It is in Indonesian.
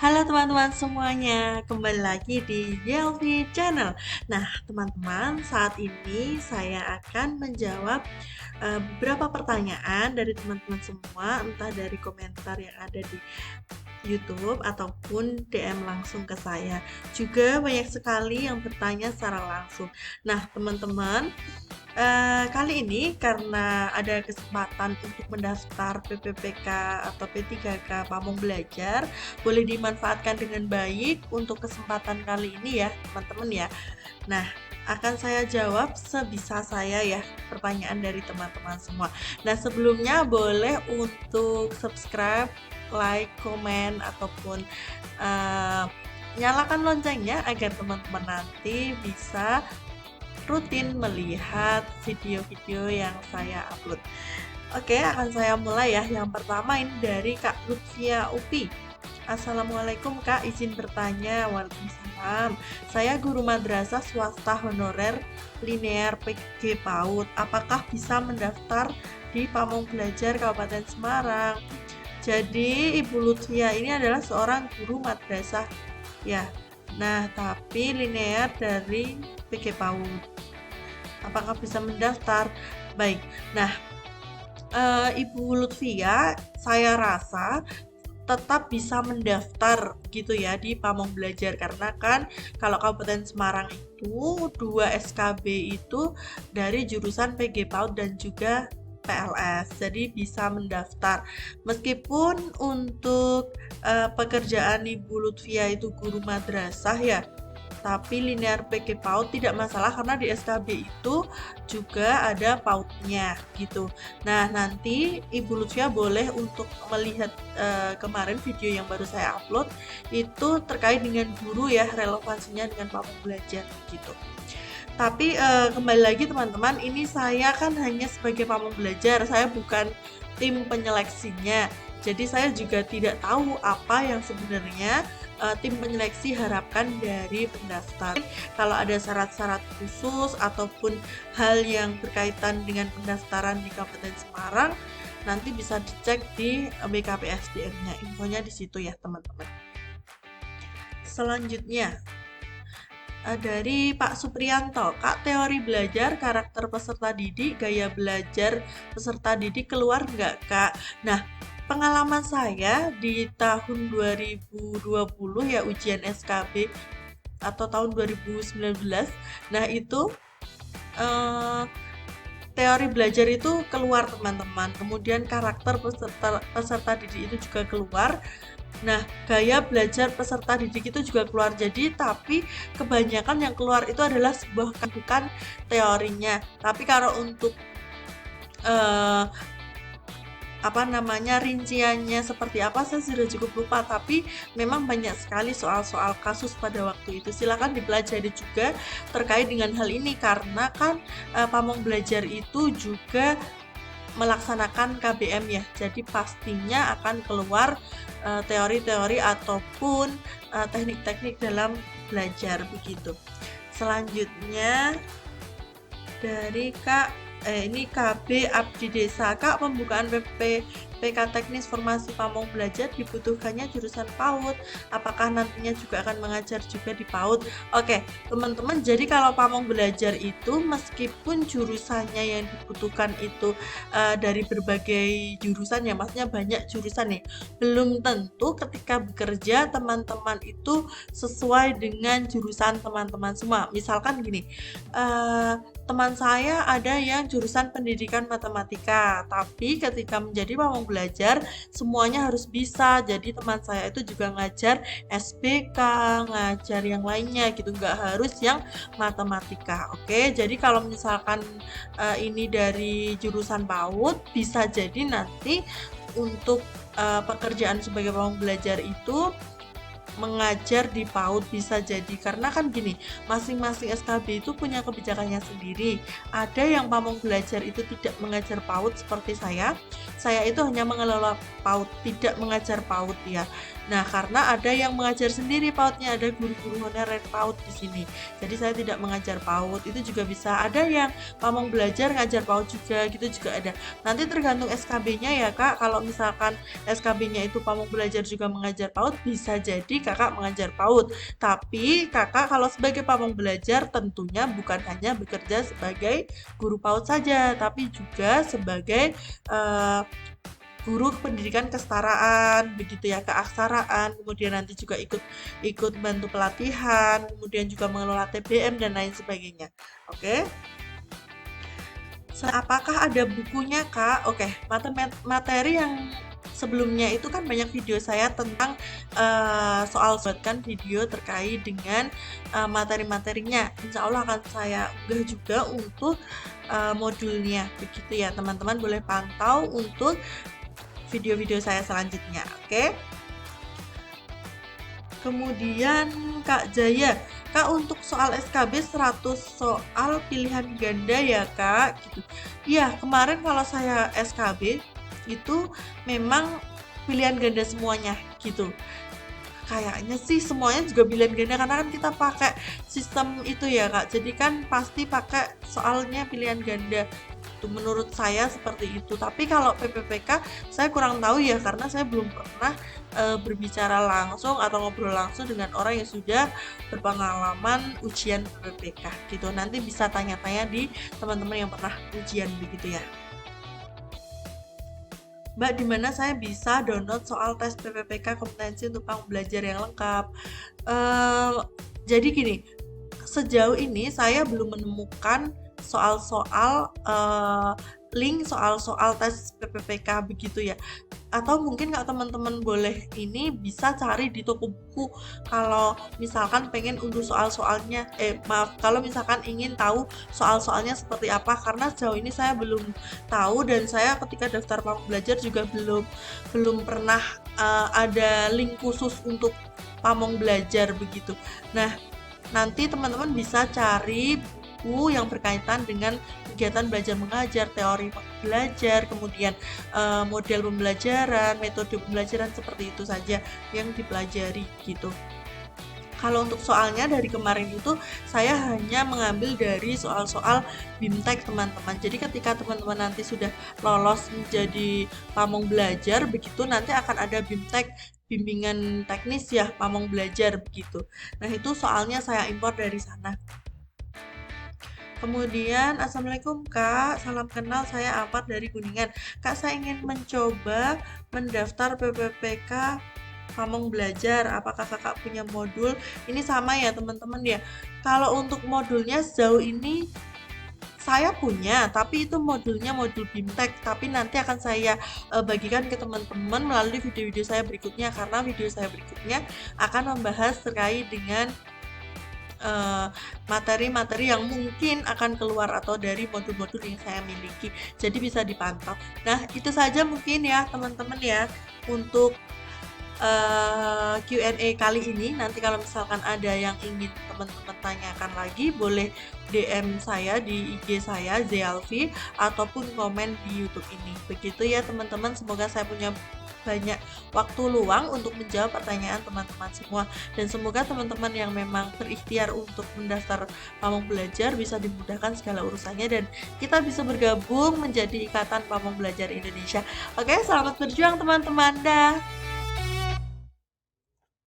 Halo teman-teman semuanya, kembali lagi di Yelvi Channel. Nah, teman-teman, saat ini saya akan menjawab beberapa pertanyaan dari teman-teman semua, entah dari komentar yang ada di YouTube ataupun DM langsung ke saya. Juga banyak sekali yang bertanya secara langsung. Nah, teman-teman, kali ini karena ada kesempatan untuk mendaftar PPPK atau P3K Pamong Belajar, boleh dimanfaatkan dengan baik untuk kesempatan kali ini ya, teman-teman ya. Nah, akan saya jawab sebisa saya ya pertanyaan dari teman-teman semua. Nah, sebelumnya boleh untuk subscribe, like, komen, ataupun eh, nyalakan loncengnya agar teman-teman nanti bisa rutin melihat video-video yang saya upload. Oke, akan saya mulai ya. Yang pertama ini dari Kak Lutfia Upi. Assalamualaikum Kak, izin bertanya. Waalaikumsalam. Saya guru madrasah swasta honorer linear PG PAUD. Apakah bisa mendaftar di Pamong Belajar Kabupaten Semarang? Jadi Ibu Lutfia ini adalah seorang guru madrasah ya. Nah, tapi linear dari PG PAUD. Apakah bisa mendaftar? Baik. Nah, Ibu Lutfia, saya rasa tetap bisa mendaftar gitu ya di Pamong Belajar karena kan kalau Kabupaten Semarang itu 2 SKB itu dari jurusan PG PAUD dan juga PLS, jadi bisa mendaftar. Meskipun untuk pekerjaan Ibu Lutfia itu guru madrasah ya, tapi linear PG PAUD tidak masalah karena di SKB itu juga ada PAUD-nya gitu. Nah, nanti Ibu Lutfia boleh untuk melihat kemarin video yang baru saya upload itu terkait dengan guru ya, relevansinya dengan Pamong Belajar gitu. Tapi kembali lagi teman-teman, ini saya kan hanya sebagai Pamong Belajar, saya bukan tim penyeleksinya. Jadi saya juga tidak tahu apa yang sebenarnya tim penyeleksi harapkan dari pendaftar. Kalau ada syarat-syarat khusus ataupun hal yang berkaitan dengan pendaftaran di Kabupaten Semarang, nanti bisa dicek di BKPSDM-nya. Infonya di situ ya, teman-teman. Selanjutnya, dari Pak Supriyanto, Kak, teori belajar karakter peserta didik, gaya belajar peserta didik keluar nggak, Kak? Nah, pengalaman saya di tahun 2020 ya ujian SKB atau tahun 2019, nah itu eh, teori belajar itu keluar teman-teman, kemudian karakter peserta didik itu juga keluar. Nah, gaya belajar peserta didik itu juga keluar. Jadi, tapi kebanyakan yang keluar itu adalah sebuah bukan teorinya. Tapi kalau untuk eh, rinciannya seperti apa saya sudah cukup lupa, tapi memang banyak sekali soal-soal kasus pada waktu itu. Silakan dipelajari juga terkait dengan hal ini karena kan Pamong Belajar itu juga melaksanakan KBM ya. Jadi pastinya akan keluar teori-teori ataupun teknik-teknik dalam belajar begitu. Selanjutnya dari ini KB Abdi Desa. Kak, pembukaan PK teknis formasi Pamong Belajar dibutuhkannya jurusan PAUD. Apakah nantinya juga akan mengajar juga di PAUD? Oke, teman-teman, jadi kalau Pamong Belajar itu meskipun jurusannya yang dibutuhkan itu dari berbagai jurusan ya, maksudnya banyak jurusan nih, belum tentu ketika bekerja teman-teman itu sesuai dengan jurusan teman-teman semua. Misalkan gini, teman saya ada yang jurusan pendidikan matematika, tapi ketika menjadi Pamong Belajar semuanya harus bisa. Jadi teman saya itu juga ngajar SBK, ngajar yang lainnya gitu, nggak harus yang matematika. Oke, jadi kalau misalkan ini dari jurusan PAUD, bisa jadi nanti untuk pekerjaan sebagai Pamong Belajar itu mengajar di PAUD bisa jadi karena kan gini, masing-masing SKB itu punya kebijakannya sendiri. Ada yang Pamong Belajar itu tidak mengajar PAUD seperti saya itu hanya mengelola PAUD, tidak mengajar PAUD ya. Nah, karena ada yang mengajar sendiri PAUD-nya, ada guru-guru honorer PAUD di sini. Jadi saya tidak mengajar PAUD, itu juga bisa. Ada yang pamong belajar ngajar PAUD juga, gitu juga ada. Nanti tergantung SKB-nya ya Kak, kalau misalkan SKB-nya itu pamong belajar juga mengajar PAUD, bisa jadi Kakak mengajar PAUD. Tapi Kakak kalau sebagai pamong belajar tentunya bukan hanya bekerja sebagai guru PAUD saja, tapi juga sebagai eh, guru pendidikan kesetaraan begitu ya, keaksaraan, kemudian nanti juga ikut ikut bantu pelatihan, kemudian juga mengelola TBM dan lain sebagainya. Oke. Apakah ada bukunya Kak? Oke, materi yang sebelumnya itu kan banyak video saya tentang soal buatkan video terkait dengan materi-materinya. Insya Allah akan saya unggah juga untuk modulnya begitu ya, teman-teman boleh pantau untuk video-video saya selanjutnya. Oke. Kemudian Kak Jaya, Kak untuk soal SKB 100 soal pilihan ganda ya Kak gitu. Iya, kemarin kalau saya SKB itu memang pilihan ganda semuanya gitu. Kayaknya sih semuanya juga pilihan ganda karena kan kita pakai sistem itu ya Kak. Jadi kan pasti pakai soalnya pilihan ganda. Itu menurut saya seperti itu. Tapi kalau PPPK saya kurang tahu ya karena saya belum pernah berbicara langsung atau ngobrol langsung dengan orang yang sudah berpengalaman ujian PPPK gitu. Nanti bisa tanya-tanya di teman-teman yang pernah ujian begitu ya. Mbak, di mana saya bisa download soal tes PPPK kompetensi untuk panggung belajar yang lengkap? Eh, jadi gini, sejauh ini saya belum menemukan soal-soal link soal-soal tes PPPK begitu ya. Atau mungkin kalau teman-teman boleh ini bisa cari di toko buku kalau misalkan pengen unduh soal-soalnya, maaf, kalau misalkan ingin tahu soal-soalnya seperti apa karena sejauh ini saya belum tahu dan saya ketika daftar pamong belajar juga belum belum pernah ada link khusus untuk pamong belajar begitu. Nah, nanti teman-teman bisa cari buku yang berkaitan dengan kegiatan belajar mengajar, teori belajar, kemudian model pembelajaran, metode pembelajaran seperti itu saja yang dipelajari gitu. Kalau untuk soalnya dari kemarin itu saya hanya mengambil dari soal-soal BIMTEK teman-teman. Jadi ketika teman-teman nanti sudah lolos menjadi pamong belajar begitu nanti akan ada BIMTEK bimbingan teknis ya pamong belajar begitu. Nah itu soalnya saya impor dari sana. Kemudian, Assalamualaikum Kak, salam kenal, saya Ahmad dari Kuningan. Kak, saya ingin mencoba mendaftar PPPK Pamong Belajar. Apakah kakak punya modul? Ini sama ya teman-teman ya. Kalau untuk modulnya sejauh ini saya punya, tapi itu modulnya modul BIMTEK. Tapi nanti akan saya bagikan ke teman-teman melalui video-video saya berikutnya. Karena video saya berikutnya akan membahas terkait dengan materi-materi yang mungkin akan keluar atau dari modul-modul yang saya miliki. Jadi bisa dipantau. Nah, itu saja mungkin ya teman-teman ya untuk Q&A kali ini. Nanti kalau misalkan ada yang ingin teman-teman tanyakan lagi, boleh DM saya di IG saya Zelvi ataupun komen di YouTube ini. Begitu ya teman-teman. Semoga saya punya banyak waktu luang untuk menjawab pertanyaan teman-teman semua dan semoga teman-teman yang memang berikhtiar untuk mendaftar pamong belajar bisa dimudahkan segala urusannya dan kita bisa bergabung menjadi Ikatan Pamong Belajar Indonesia. Oke, selamat berjuang teman-teman dah.